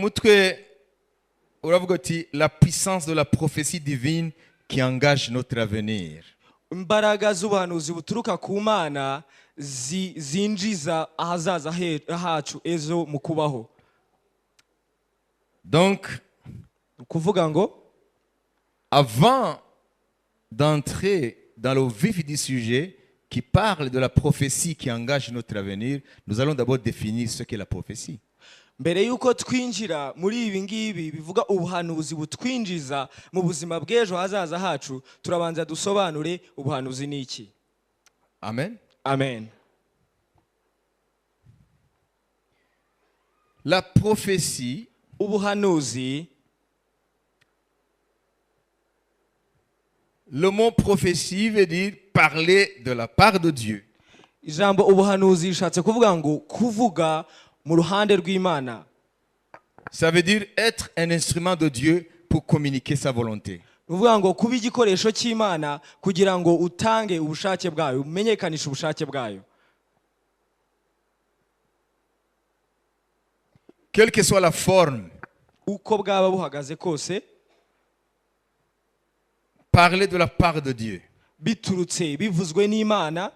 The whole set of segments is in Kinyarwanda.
umutwe uravuga ati la puissance de la prophétie divine qui engage notre avenir. Imbaraga z'ubuhanuzi buturuka ku Mana zinjiza ahazaza hacu ejo mu kubaho. Donc kuvuga ngo avant d'entrer dans le vif du sujet qui parle de la prophétie qui engage notre avenir, nous allons d'abord définir ce qu'est la prophétie. mbere yuko twinjira muri ibi ngibi bivuga ubuhanuzi butwinjiza mu buzima bw'ejo hazaza hacu, turabanza dusobanure ubuhanuzi ni iki. Amen. Amen. La prophétie, ubuhanuzi, le mot prophétie veut dire parler de la part de Dieu. ijambo ubuhanuzi rishatse kuvuga ngo kuvuga mu ruhande rw'Imana. Ça veut dire être un instrument de Dieu pour communiquer sa volonté. Uvuga ngo kuba igikoresho cy'Imana kugira ngo utange ubushake bwayo, umenyekanisha ubushake bwayo. Quelle que soit la forme, uko bwaba buhagaze kose, parler de la part de Dieu. biturutse bivuzwe n'Imana.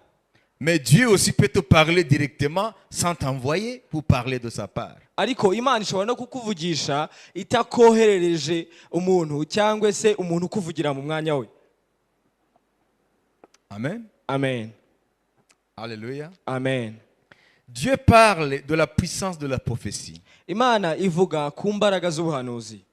Mais Dieu aussi peut te parler directement sans t'envoyer pour parler de sa part. Ariko Imana ishobora no kukuvugisha itakoherereje umuntu cyangwa se umuntu kuvugira mu mwanya we. Amen. Amen. Alléluia. Amen. Dieu parle de la puissance de la prophétie. Imana ivuga ku mbaraga z'ubuhanuzi.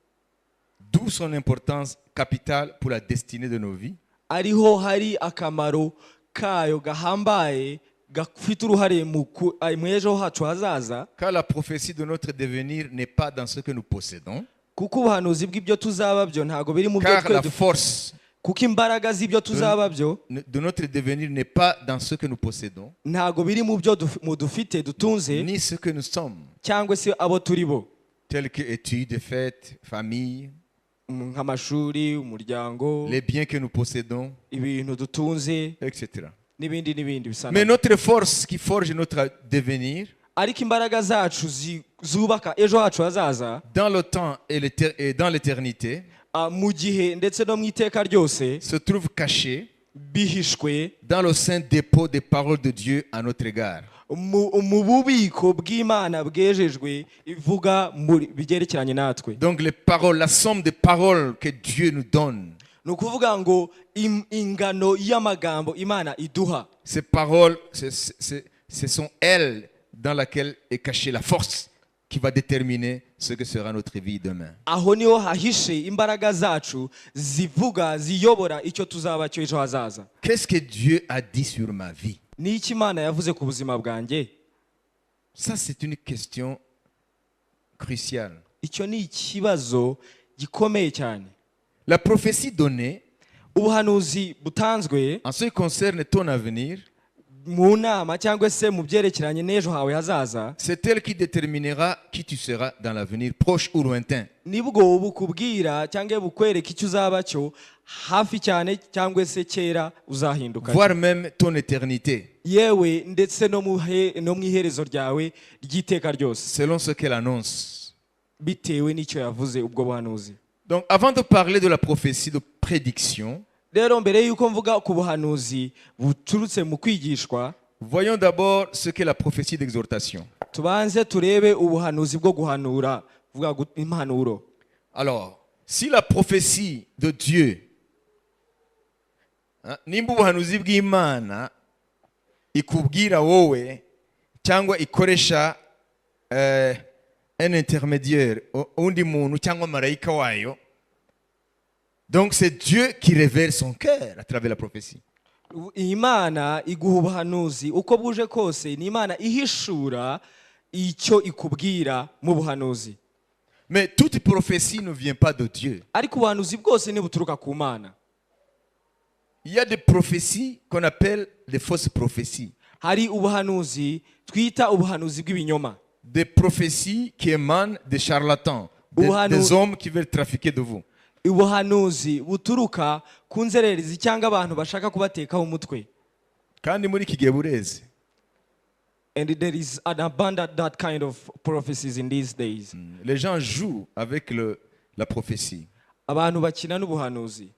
D'où son importance capitale pour la destinée de nos vies. Ariho hari akamaro kayo gahambaye gafite uruhare mu ejo hacu hazaza. Car la prophétie de notre devenir n'est pas dans ce que nous possédons. Kuko ubuhanuzi bw'ibyo tuzaba byo ntago biri mu byo Car la force kuko imbaraga z'ibyo tuzaba byo de notre devenir n'est pas dans ce que nous possédons, ntago biri mu byo dufite dutunze, ni ce que nous sommes, cyangwa se abo turi bo, tels que études, fêtes, famille, nk'amashuri, umuryango, les biens que nous possédons, ibintu dutunze, etc. n'ibindi bisa. Mais notre force qui forge notre devenir, ariko imbaraga zacu zubaka ejo hacu hazaza, dans le temps et dans l'éternité, mu gihe ndetse no mu iteka ryose, se trouve cachée bihishwe dans le saint dépôt des paroles de Dieu à notre égard. mu bubiko bw'Imana bwejejwe ivuga bigerekeranye natwe. Donc les paroles, la somme des paroles que Dieu nous donne, ni ukuvuga ngo ingano y'amagambo Imana iduha. Ces paroles, ce sont elles dans laquelle est cachée la force qui va déterminer ce que sera notre vie demain. Aho niho hahishe imbaraga zacu zivuga ziyobora icyo tuzaba cyo ejo hazaza. Qu'est-ce que Dieu a dit sur ma vie? Ni iki Imana yavuze ku buzima bwanjye? Ça, c'est une question cruciale. Icyo ni ikibazo gikomeye cyane. La prophétie donnée, ubuhanuzi butanzwe en ce qui concerne ton avenir, mu nama cyangwa se mu byerekeranye n'ejo hawe hazaza, c'est elle qui déterminera qui tu seras dans l'avenir, proche ou lointain. nibwo bukubwira cyangwa bukwereka icyo uzaba cyo hafi cyane cyangwa se kera uzahinduka, voire même ton éternité, yewe ndetse no mu iherezo ryawe ry'iteka ryose, selon ce qu'elle annonce. bitewe n'icyo yavuze ubwo buhanuzi. Donc avant de parler de la prophétie de prédiction, rero mbere y'uko mvuga ku buhanuzi buturutse mu kwigishwa, voyons d'abord ce qu'est la prophétie d'exhortation. tubanze turebe ubuhanuzi bwo guhanura, vuga impanuro. Alors, si la prophétie de Dieu, nimba ubuhanuzi bw'Imana ikubwira wowe cyangwa ikoresha un intermédiaire, undi muntu cyangwa marayika wayo, donc c'est Dieu qui révèle son cœur à travers la prophétie. Imana iguha ubuhanuzi uko buje kose, ni Imana ihishura icyo ikubwira mu buhanuzi. Mais toute prophétie ne vient pas de Dieu. Ariko ubuhanuzi bwose nibuturuka ku Mana. Il y a des prophéties qu'on appelle des fausses prophéties. Hari ubuhanuzi twita ubuhanuzi bw'ibinyoma. Des prophéties qui émanent des charlatans, des hommes qui veulent trafiquer de vous. Ubuhanuzi buturuka ku nzererezi cyangwa abantu bashaka kubatekaho umutwe. Kandi muri iki gihe bureze. And there is an abundant that kind of prophecies in these days. Les gens jouent avec la prophétie. Abantu bakina n'ubuhanuzi.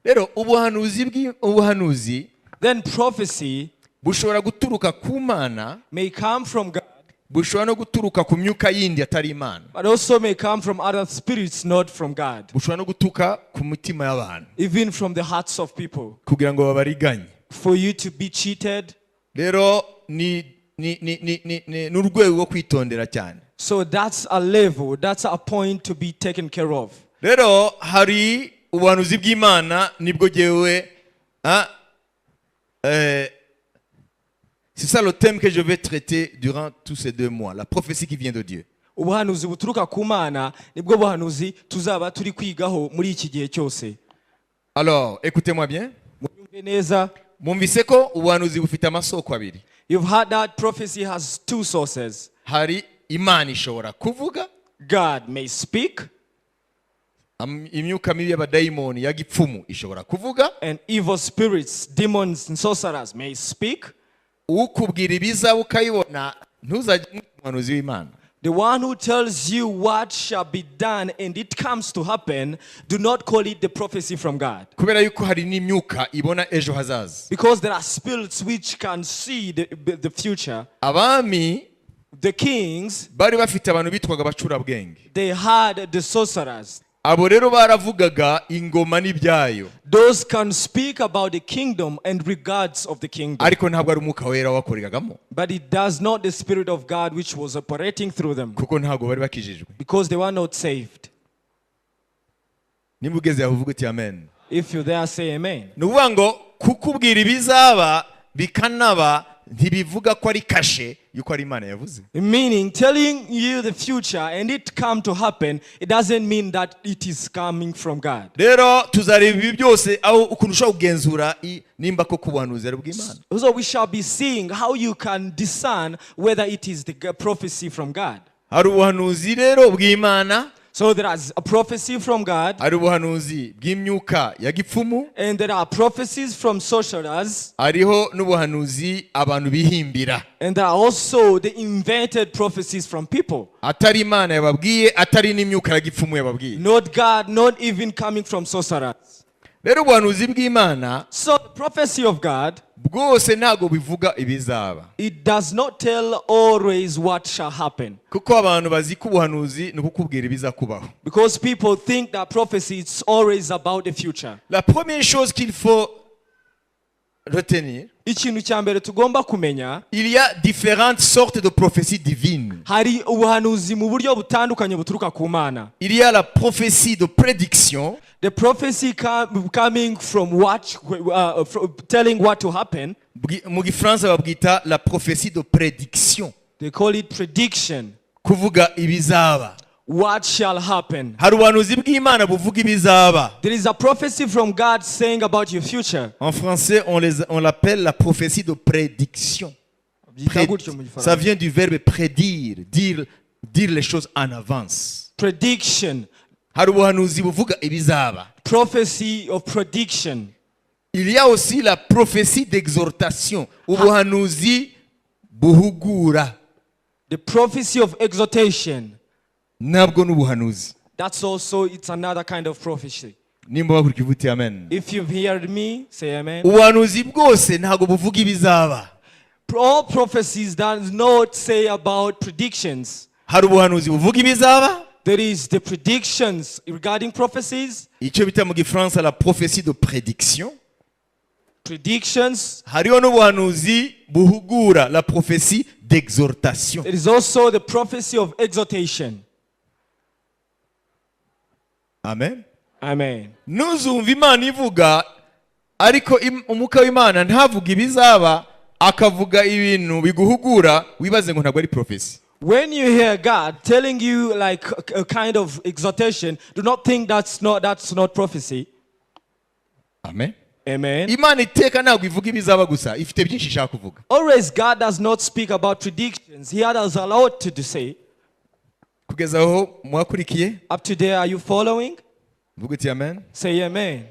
Rero ubuhanuzi Then prophecy bushobora guturuka ku Mana, may come from God, bushobora no guturuka ku myuka yindi atari Imana, but also may come from other spirits not from God, bushobora no guturuka ku mitima y'abantu even from the hearts of people, kugira ngo babariganye. for you to be cheated. Rero ni urwego rwo kwitondera cyane. So that's a level, that's a point to be taken care of. Rero hari ubuhanuzi bw'Imana nibwo jewe c'est ça le thème que je vais traiter durant tous ces 2 mois, la prophétie qui vient de Dieu. Ubuhanuzi buturuka ku Mana nibwo buhanuzi tuzaba turi kwigaho muri iki gihe cyose. Alors, écoutez-moi bien. Muyumve neza. Mwumvise ko ubuhanuzi bufite amasoko abiri. You've heard that prophecy has 2 sources. Hari Imana ishobora kuvuga, God may speak, imyuka mibi y'abadayimoni ya gipfumu ishobora kuvuga, and evil spirits, demons and sorcerers may speak. ukubwira ibizaba ukayibona ntuzajye umuhanuzi w'Imana. The one who tells you what shall be done and it comes to happen, do not call it the prophecy from God. Kubera yuko hari n'imyuka ibona ejo hazaza. Because there are spirits which can see the future. Abami The kings, bari bafite abantu bitwaga abacurabwenge. they had the sorcerers. Abo rero baravugaga ingoma n'ibyayo. Those can speak about the kingdom and regards of the kingdom. Ariko ntabwo ari umwuka wera wakoreragamo. But it does not the Spirit of God which was operating through them. Kuko ntabwo bari bakijijwe. Because they were not saved. Nimba ugeze aho uvuga uti amen. If you there, say amen. Ni ukuvuga ngo kukubwira ibizaba bikanaba ntibivuga ko ari kashe yuko ari Imana yavuze. Meaning, telling you the future and it come to happen, it doesn't mean that it is coming from God. Rero tuzareba ibi byose aho ukuntu ushobora kugenzura nimba ko kubuhanuzi ari bw'Imana. So we shall be seeing how you can discern whether it is the prophecy from God. Hari ubuhanuzi rero bw'Imana, So there is a prophecy from God, hari ubuhanuzi bw'imyuka ya gipfumu, and there are prophecies from sorcerers, hariho n'ubuhanuzi abantu bihimbira. and there are also the invented prophecies from people. Atari Imana yababwiye, atari n'imyuka ya gipfumu yababwiye. Not God, not even coming from sorcerers. Rero ubuhanuzi bw'Imana So the prophecy of God, bwose ntago bivuga ibizaba. it does not tell always what shall happen. Kuko abantu bazi ko ubuhanuzi ni ukukubwira ibizakubaho. Because people think that prophecy is always about the future. La première chose qu'il faut retenir, Ikintu cya mbere tugomba kumenya, il y a différentes sortes de prophéties divines. hari ubuhanuzi mu buryo butandukanye buturuka ku Mana. Il y a la prophétie de prédiction, The prophecy coming from telling what to happen. mu gifaransa babwita la prophétie de prédiction, They call it prediction. kuvuga ibizaba. What shall happen? Hari ubuhanuzi bw'Imana buvuga ibizaba. There is a prophecy from God saying about your future. En français, on l'appelle la prophétie de prédiction. Ça vient du verbe prédire, dire les choses en avance. Prediction. Hari ubuhanuzi buvuga ibizaba. Prophecy of prediction. Il y a aussi la prophétie d'exhortation, ubuhanuzi buhugura. The prophecy of exhortation. Nabwo n'ubuhanuzi. That's also, it's another kind of prophecy. Nimba bakurikiye uvuti amen. If you've heard me, say amen. Ubuhanuzi bwose ntago buvuga ibizaba. All prophecies does not say about predictions. Hari ubuhanuzi buvuga ibizaba. There is the predictions regarding prophecies. Icyo bita mu gifaransa la prophétie de prédiction. Predictions. Hariho n'ubuhanuzi buhugura, la prophétie d'exhortation. There is also the prophecy of exhortation. Amen. Amen. Nuzumva Imana ivuga ariko umwuka w'Imana ntavuga ibizaba, akavuga ibintu biguhugura, wibaze ngo ntabwo ari prophecy. When you hear God telling you like a kind of exhortation, do not think that's not prophecy. Amen. Amen. Imana iteka ntabwo ivuga ibizaba gusa, ifite byinshi ishaka kuvuga. Always God does not speak about predictions. He has a lot to say. Kugeza aho mwakurikiye? Up to there, are you following? Vuga uti amen. Say amen.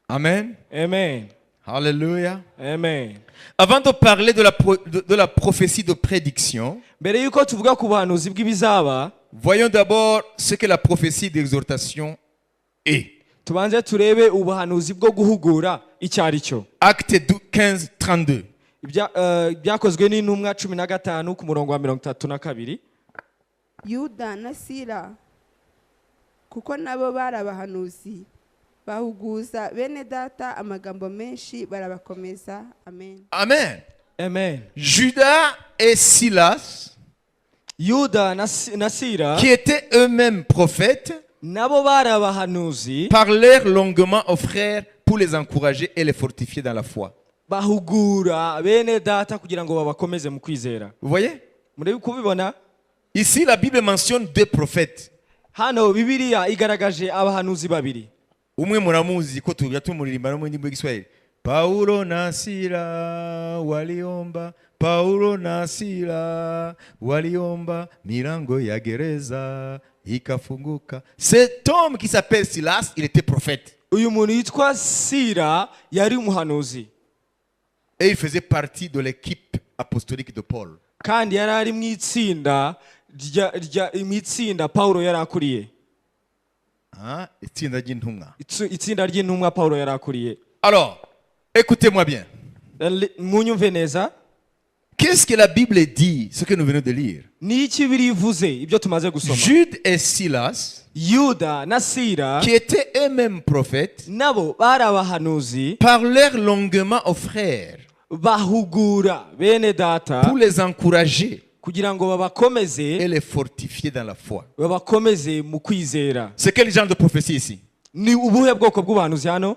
Amen. Amen. Alléluia. Amen. Avant de parler de la prophétie de prédiction, mbere yuko tuvuga ku buhanuzi bw'ibizaba, voyons d'abord ce que la prophétie d'exhortation est. tubanze turebe ubuhanuzi bwo guhugura icyo ari cyo. Acte 15, 32. Byakozwe n'intumwa 15 ku murongo wa 32. Yuda na Sila kuko nabo bari abahanuzi bahuguza bene data amagambo menshi barabakomeza. Amen. Amen. Amen. Judas et Silas, Yuda na Sila, qui étaient eux-mêmes prophètes, nabo bari abahanuzi, parlèrent longuement aux frères pour les encourager et les fortifier dans la foi. bahugura bene data kugira ngo babakomeze mu kwizera. Vous voyez? Murebe kubibona? Ici, la Bible mentionne deux prophètes. Hano Bibiliya igaragaje abahanuzi babiri. Umwe muramuzi ko tujya tumuririmba no mu ndimi y'Igiswahili. Paulo na Sila waliomba, Paulo na Sila waliomba, milango ya gereza ikafunguka. Cet homme qui s'appelle Silas, il était prophète. Uyu muntu yitwa Sila yari umuhanuzi. Et il faisait partie de l'équipe apostolique de Paul. Kandi yari ari mu itsinda Paulo yari akuriye. Itsinda ry'intumwa. Itsinda ry'intumwa Paulo yari akuriye. Alors, écoutez-moi bien. Munyumve neza. Qu'est-ce que la Bible dit, ce que nous venons de lire? Niki birivuze ibyo tumaze gusoma? Jude et Silas, Yuda na Sila, qui étaient eux-mêmes prophètes, nabo bari abahanuzi, parlèrent longuement aux frères bahugura bene data pour les encourager kugira ngo babakomeze et les fortifier dans la foi. babakomeze mu kwizera. C'est quel genre de prophétie ici? Ni ubuhe bwoko bw'ubuhanuzi hano?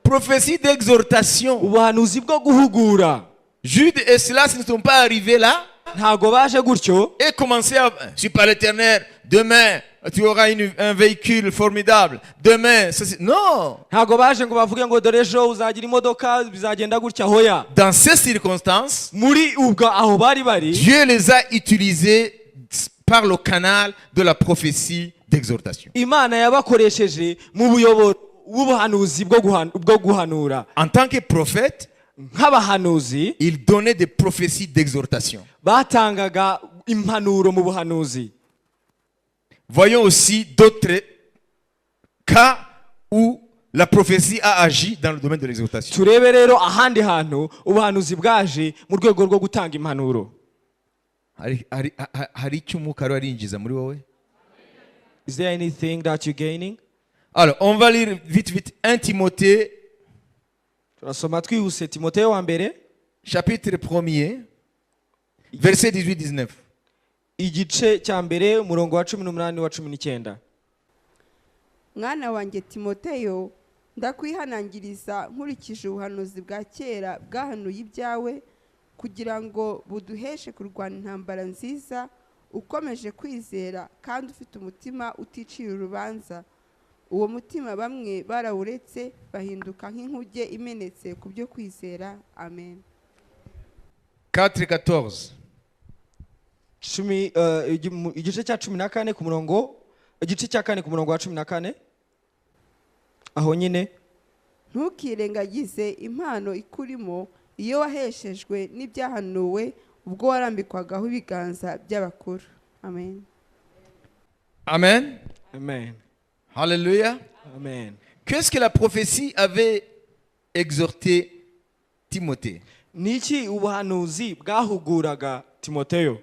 Prophétie d'exhortation. Ubuhanuzi bwo guhugura. Jude et Silas ne sont pas arrivés là Ntago baje gutyo et commençaient à... Je suis pas l'Éternel, demain tu auras un véhicule formidable. Demain, non. ntago baje ngo bavuge ngo dore ejo uzagira imodoka bizagenda gutya. Hoya. Dans ces circonstances, Muri ubwo aho bari bari, Dieu les a utilisés par le canal de la prophétie d'exhortation. Imana yabakoresheje mu buyoboro w'ubuhanuzi bwo guhanura. En tant que prophète, Nk'abahanuzi il donnait des prophéties d'exhortation. batangaga impanuro mu buhanuzi. Voyons aussi d'autres cas où la prophétie a agi dans le domaine de l'exhortation. Turebe rero ahandi hantu ubuhanuzi bwaje mu rwego rwo gutanga impanuro. Hari icyo umwuka wari warinjiza muri wowe? Is there anything that you're gaining? Alors, on va lire vite 1 Timothée, Turasoma twihuse Timoteyo wa mbere, chapitre 1er, verset 18-19. igice cya mbere umurongo wa 18 wa 19. Mwana wanjye Timoteyo, ndakwihanangiriza nkurikije ubuhanuzi bwa kera bwahanuye ibyawe kugira ngo buduheshe kurwana intambara nziza, ukomeje kwizera kandi ufite umutima uticira urubanza. Uwo mutima bamwe barawuretse bahinduka nk'inkuge imenetse ku byo kwizera. Amen. 4:14. Igice cya 14 ku murongo, igice cya 4 ku murongo wa 14. Aho nyine, ntukirengagize impano ikurimo iyo waheshejwe n'ibyahanuwe ubwo warambikwagaho ibiganza by'abakuru. Amen. Amen. Amen. Alléluia. Amen. Qu'est-ce que la prophétie avait exhorté Timothée? Niki ubuhanuzi bwahuguraga Timoteyo?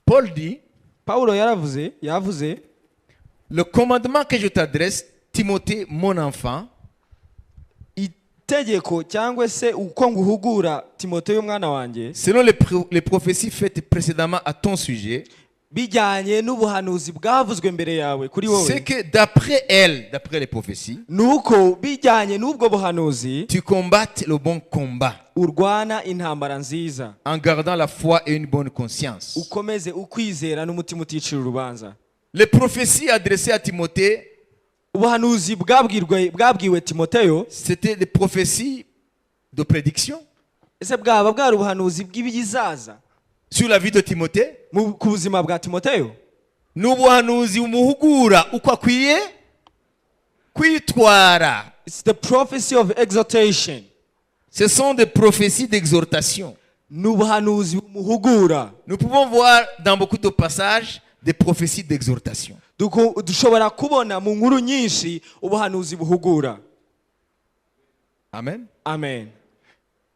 Paul dit, Paulo yavuze, le commandement que je t'adresse, Timothée, mon enfant, itegeko cyangwa se uko nguhugura Timoteyo mwana wanjye, selon les prophéties faites précédemment à ton sujet, bijyanye n'ubuhanuzi bwavuzwe mbere yawe kuri wowe, c'est que d'après les prophéties, nuko bijyanye n'ubwo buhanuzi tu combattes le bon combat urwana intambara nziza, en gardant la foi et une bonne conscience. ukomeze ukwizera n'umutima uticira urubanza. Les prophéties adressées à Timothée, ubuhanuzi bwabwiwe Timoteyo, c'était des prophéties de prédiction ese bwaba bwari ubuhanuzi bw'ibizaza sur la vie de Timothée. ku buzima bwa Timoteyo? N'ubuhanuzi umuhugura uko akwiye kwitwara. It's the prophecy of exhortation. Ce sont des prophéties d'exhortation. n'ubuhanuzi bumuhugura. Nous pouvons voir dans beaucoup de passages des prophéties d'exhortation. Dushobora kubona mu nkuru nyinshi ubuhanuzi buhugura. Amen. Amen.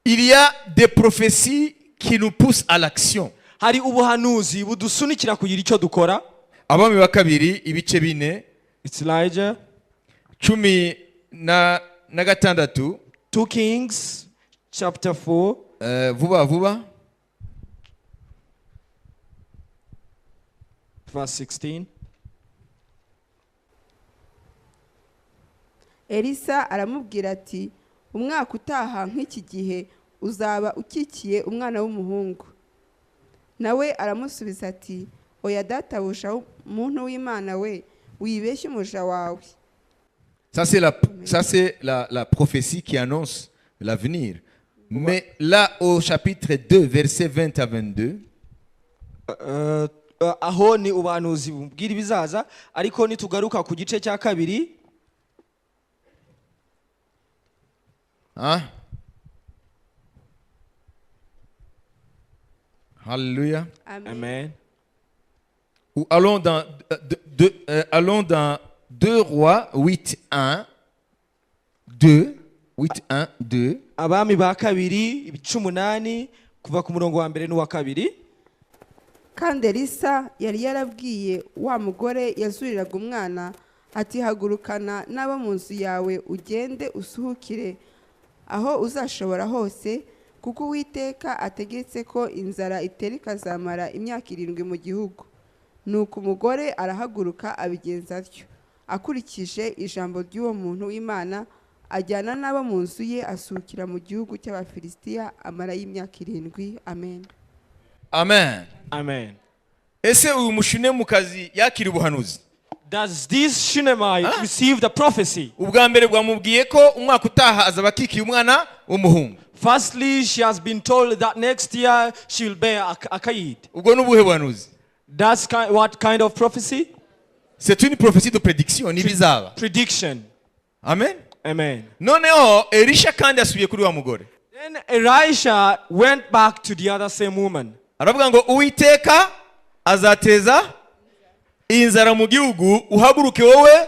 Il y a des prophéties qui nous poussent à l'action. Hari ubuhanuzi budusunikira kugira icyo dukora. Abami ba kabiri ibice bine It's Elijah. 16 2 Kings chapter 4 vuba verse 16. elisa aramubwira ati umwaka utaha nk'iki gihe uzaba ukikiye umwana w'umuhungu. Nawe aramusubiza ati oya databuja muntu w'Imana we wibeshye umuja wawe. Ça c'est la prophétie qui annonce l'avenir. Mais là au chapitre 2 versets 20 à 22 Aho ni ubuhanuzi bubwira ibizaza, ariko nitugaruka ku gice cya kabiri. hein? Alléluia. Amen. Ou allons dans allons dans 2 Rois 8:1 2 Abami ba kabiri ibice 8 kuva ku murongo wa mbere n'uwa kabiri. Kandi elisa yari yarabwiye wa mugore yazuriraga umwana ati hagurukana n'abo mu nzu yawe ugende usuhukire aho uzashobora hose, kuko Uwiteka ategetse ko inzara itera ikazamara imyaka 7 mu gihugu. Nuko umugore arahaguruka abigenza atyo, akurikije ijambo ry'uwo muntu w'Imana, ajyana n'abo mu nzu ye asukira mu gihugu cy'Abafilisitiya amara y'imyaka 7. Amen. Amen. Amen. Ese uyu mushunemukazi yakira ubuhanuzi? Does this Shunammite receive the prophecy? Ubwa mbere bwamubwiye ko umwaka utaha azaba akikiye umwana w'umuhungu. Firstly, she has been told that next year she will bear a kid. Ubwo nubuhe buhanuzi? That's what kind of prophecy? C'est une prophétie de prédiction ni bizaba. Prediction. Amen. Amen. Noneho Elisha kandi asubiye kuri wa mugore. Then Elisha went back to the other same woman. Aravuga ngo Uwiteka azateza inzara mu gihugu, uhaguruke wowe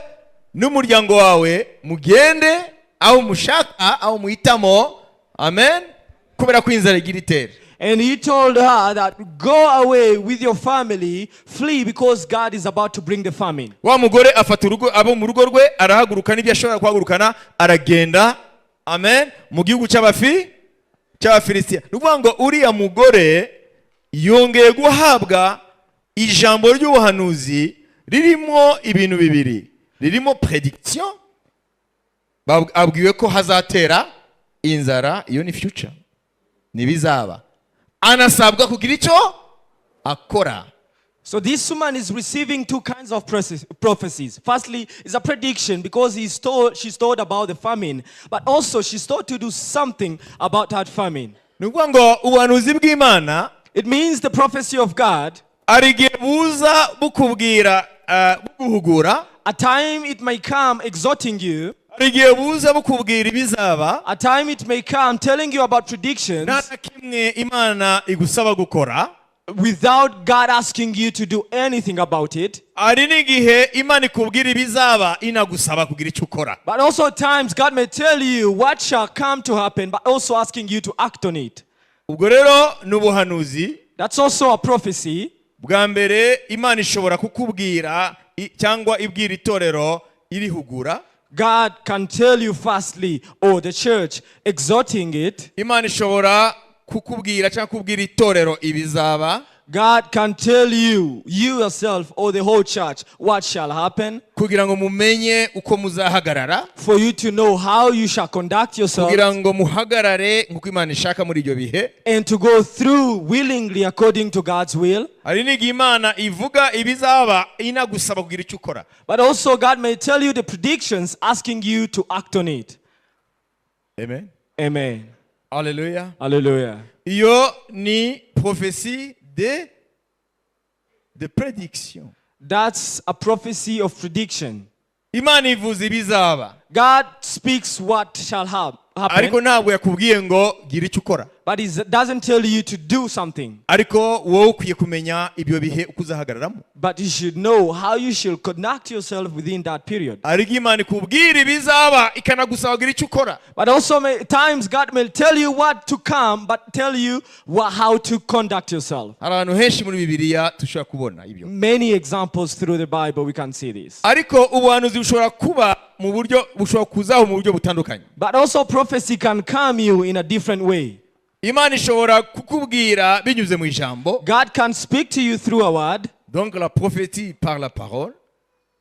n'umuryango wawe mugende aho mushaka aho muhitamo. Amen. Kubera ko inzara igira itere. And he told her that go away with your family, flee because God is about to bring the famine. Wa mugore afata urugo abo mu rugo rwe arahaguruka n'ibyo ashobora kuhagurukana aragenda. Amen. Mu gihugu cy'Abafilisitiya. Nukuvuga ngo uriya mugore yongeye guhabwa ijambo ry'ubuhanuzi ririmo ibintu bibiri. Ririmo prediction, abwiwe ko hazatera inzara, iyo ni future, nibizaba. Anasabwa kugira icyo akora. So this woman is receiving 2 kinds of prophecies. Firstly, is a prediction because she's told about the famine, but also she's told to do something about that famine. Nukuvuga ngo ubuhanuzi bw'Imana, It means the prophecy of God. arigiye buza bukubwira buguhugura. A time it may come exhorting you. Arigiye buza bukubwira ibizaba. A time it may come telling you about predictions Nta kimwe Imana igusaba gukora without God asking you to do anything about it. ari n'igihe Imana ikubwira ibizaba inagusaba kugira icyo ukora. But also at times God may tell you what shall come to happen, but also asking you to act on it. Ubwo rero n'ubuhanuzi. That's also a prophecy. Bwa mbere Imana ishobora kukubwira cyangwa ibwira itorero irihugura. God can tell you firstly, or the church exhorting it. Imana ishobora kukubwira cyangwa kubwira itorero ibizaba. God can tell you yourself or the whole church what shall happen. Kugira ngo mumenye uko muzahagarara. For you to know how you shall conduct yourself. Kugira ngo muhagarare nk'uko Imana ishaka muri ibyo bihe. And to go through willingly according to God's will. Hari n'igihe Imana ivuga ibizaba inagusaba kugira icyo ukora. But also God may tell you the predictions asking you to act on it. Amen. Amen. Hallelujah. Hallelujah. Iyo ni prophétie de prédiction. That's a prophecy of prediction. Imana ivuze ibizaba. God speaks what shall happen, ariko ntabwo yakubwiye ngo gira icyo ukora. but it doesn't tell you to do something. Ariko wowe ukwiye kumenya ibyo bihe uko uzahagararamo. But you should know how you should conduct yourself within that period. Ariko Imana ikubwira ibizaba ikanagusaba gira icyo ukora. But also times God may tell you what to come, but tell you how to conduct yourself. Hari ahantu henshi muri Bibiliya dushobora kubona ibyo. Many examples through the Bible we can see this. Ariko ubuhanuzi bushobora kuba mu buryo bushobora kuzaho mu buryo butandukanye. But also prophecy can come you in a different way. Imana ishobora kukubwira binyuze mu ijambo. God can speak to you through a word. Donc la prophétie par la parole.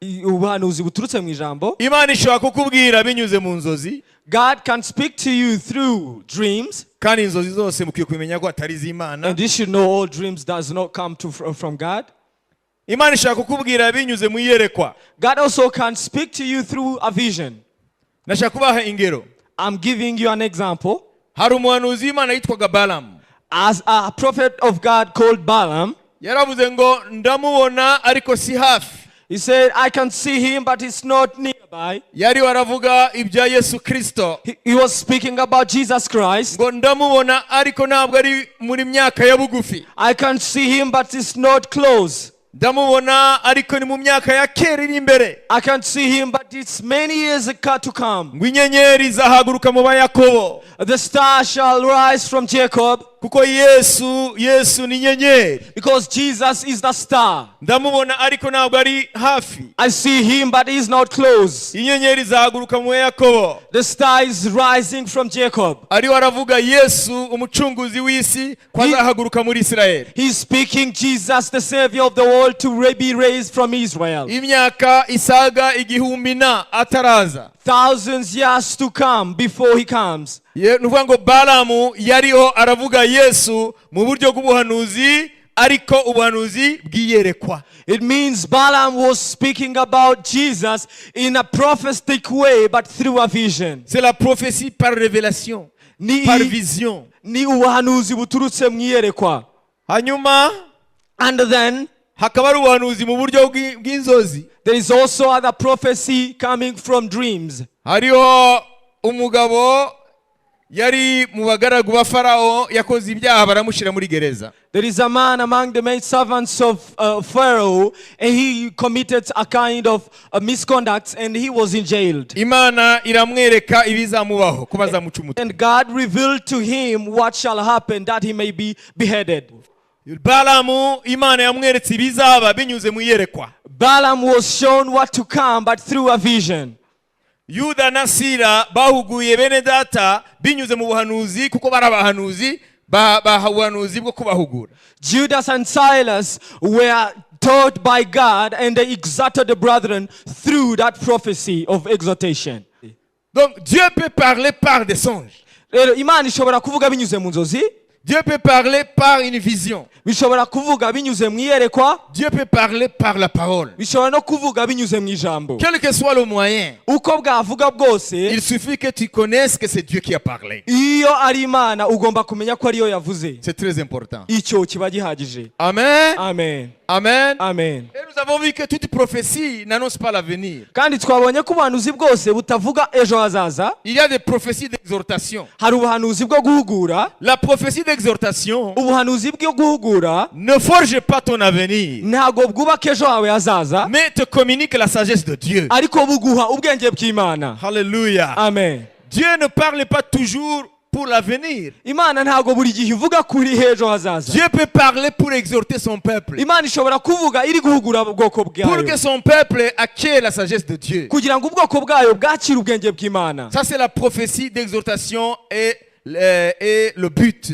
Ubuhanuzi buturutse mu ijambo. Imana ishobora kukubwira binyuze mu nzozi. God can speak to you through dreams. Kandi inzozi zose mukwiye kumenya ko atari iz'Imana. And you should know all dreams does not come from God. Imana ishobora kukubwira binyuze mu iyerekwa. God also can speak to you through a vision. Nashaka kubaha ingero. I'm giving you an example. Hari umuhanuzi w'Imana yitwaga Balamu. As a prophet of God called Balaam, Yaravuze ngo ndamubona ariko si hafi. he said, I can see him, but it's not nearby. Yari waravuga ibya Yesu Kristo. He was speaking about Jesus Christ. Ngo ndamubona ariko ntabwo ari muri myaka ya bugufi. I can see him, but it's not close. Ndamubona ariko ni mu myaka ya kera iri imbere. I can see him, but it's many years to come. Ngo inyenyeri zahaguruka mu Bayakobo. The star shall rise from Jacob, Kuko Yesu ni inyenyeri. because Jesus is the star. Ndamubona ariko ntabwo ari hafi. I see him, but he's not close. Inyenyeri zahaguruka mu Yakobo. The star is rising from Jacob. Ariho aravuga Yesu umucunguzi w'isi ko azahaguruka muri Isirayeli. He's speaking Jesus, the Savior of the world, to be raised from Israel. Imyaka isaga igihumbi na ataraza. Thousands years to come before he comes. Nuvuga ngo Balamu yariho aravuga Yesu mu buryo bw'ubuhanuzi ariko ubuhanuzi bw'iyerekwa. It means Balaam was speaking about Jesus in a prophetic way, but through a vision. C'est la prophétie par révélation, par vision. Ni ubuhanuzi buturutse mu iyerekwa. Hanyuma And then hakaba ari ubuhanuzi mu buryo bw'inzozi. there is also other prophecy coming from dreams. Hariho umugabo yari mu bagaragu ba Farawo yakoze ibyaha baramushyira muri gereza. There is a man among the maid servants of Pharaoh, and he committed a kind of misconduct, and he was in jail. Imana iramwereka ibizamubaho ko bazamuca umutwe. And God revealed to him what shall happen, that he may be beheaded. Balamu Imana yamweretse ibizaba binyuze mu iyerekwa. Balaam was shown what to come, but through a vision. Yuda na Sila bahuguye bene data binyuze mu buhanuzi kuko bari abahanuzi bahanuzi bwo kubahugura. Judas and Silas were taught by God, and they exhorted the brethren through that prophecy of exhortation. Donc Dieu peut parler par des songes. Imana ishobora kuvuga binyuze mu nzozi. Dieu peut parler par une vision. Bishobora kuvuga binyuze mu iyerekwa. Dieu peut parler par la parole. Bishobora no kuvuga binyuze mu ijambo. Quel que soit le moyen, Uko bwavuga bwose, il suffit que tu connaisses que c'est Dieu qui a parlé. iyo ari Imana ugomba kumenya ko ariyo yavuze. C'est très important. Icyo kiba gihagije. Amen. Amen. Amen. Amen. Et nous avons vu que toute prophétie n'annonce pas l'avenir. Kandi twabonye ko ubuhanuzi bwose butavuga ejo hazaza. Il y a des prophéties d'exhortation. Hari ubuhanuzi bwo guhugura. La prophétie d'exhortation Ubuhanuzi bwo guhugura ne forge pas ton avenir, ntago bwubaka ejo hawe hazaza, mais te communique la sagesse de Dieu. ariko buguha ubwenge bw'Imana. Alléluia. Amen. Dieu ne parle pas toujours pour l'avenir. Imana ntago buri gihe ivuga kuri ejo hazaza. Dieu peut parler pour exhorter son peuple, Imana ishobora kuvuga iri guhugura ubwoko pour bwayo, que son peuple acquiert la sagesse de Dieu. kugira ngo ubwoko bwayo bwakire ubwenge bw'Imana. Ça, c'est la prophétie d'exhortation et le but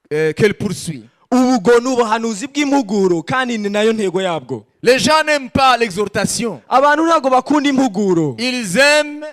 qu'elle poursuit. Ubwo ni ubuhanuzi bw'impuguro, kandi ni nayo ntego yabwo. Les gens n'aiment pas l'exhortation. Abantu ntago bakunda impuguro, Ils aiment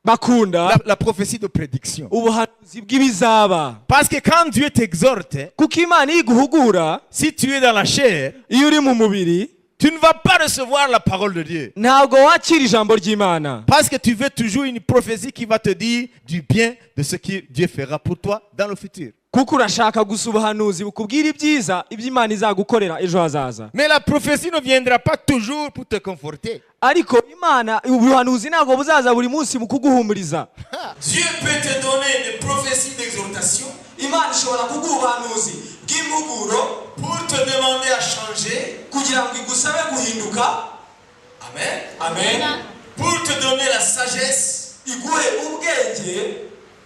bakunda la prophétie de prédiction. ubuhanuzi bw'ibizaba. Parce que quand Dieu t'exhorte, Kuko Imana iyo iguhugura, si tu es dans la chair, iyo uri mu mubiri, tu ne vas pas recevoir la parole de Dieu. ntago wakira ijambo ry'Imana. Parce que tu veux toujours une prophétie qui va te dire du bien de ce que Dieu fera pour toi dans le futur. kuko urashaka gusa ubuhanuzi bukubwira ibyiza iby'Imana izagukorera ejo hazaza. Mais la prophétie ne viendra pas toujours pour te conforter. Ariko Imana ubuhanuzi ntabwo buzaza buri munsi mu kuguhumuriza. Dieu peut te donner des prophéties d'exhortation. Imana ishobora kuguha ubuhanuzi bw'impuguro Pour te demander à changer. kugira ngo igusabe guhinduka. Amen. Amen. Pour te donner la sagesse. Iguhe ubwenge.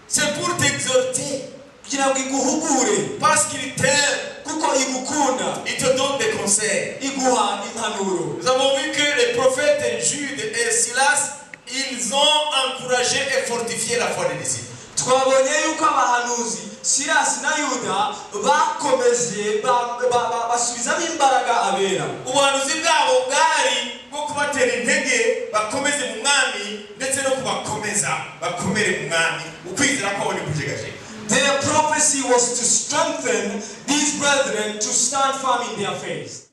C'est pour t'exhorter. Kugira ngo iguhugure. Parce qu'il t'aime. Kuko igukunda. Il te donne des conseils. Iguha impanuro. Nous avons vu que les prophètes Jude et Silas, ils ont encouragé et fortifié la foi des disciples. Twabonye yuko abahanuzi Silas na Yuda bakomeje basubizamo imbaraga abera. Ubuhanuzi bwabo bwari bwo kubatera intege bakomeze mu mwami ndetse no kubakomeza bakomere mu mwami ukwizera kwabo ni kujegajega. Their prophecy was to strengthen these brethren to stand firm in their faith.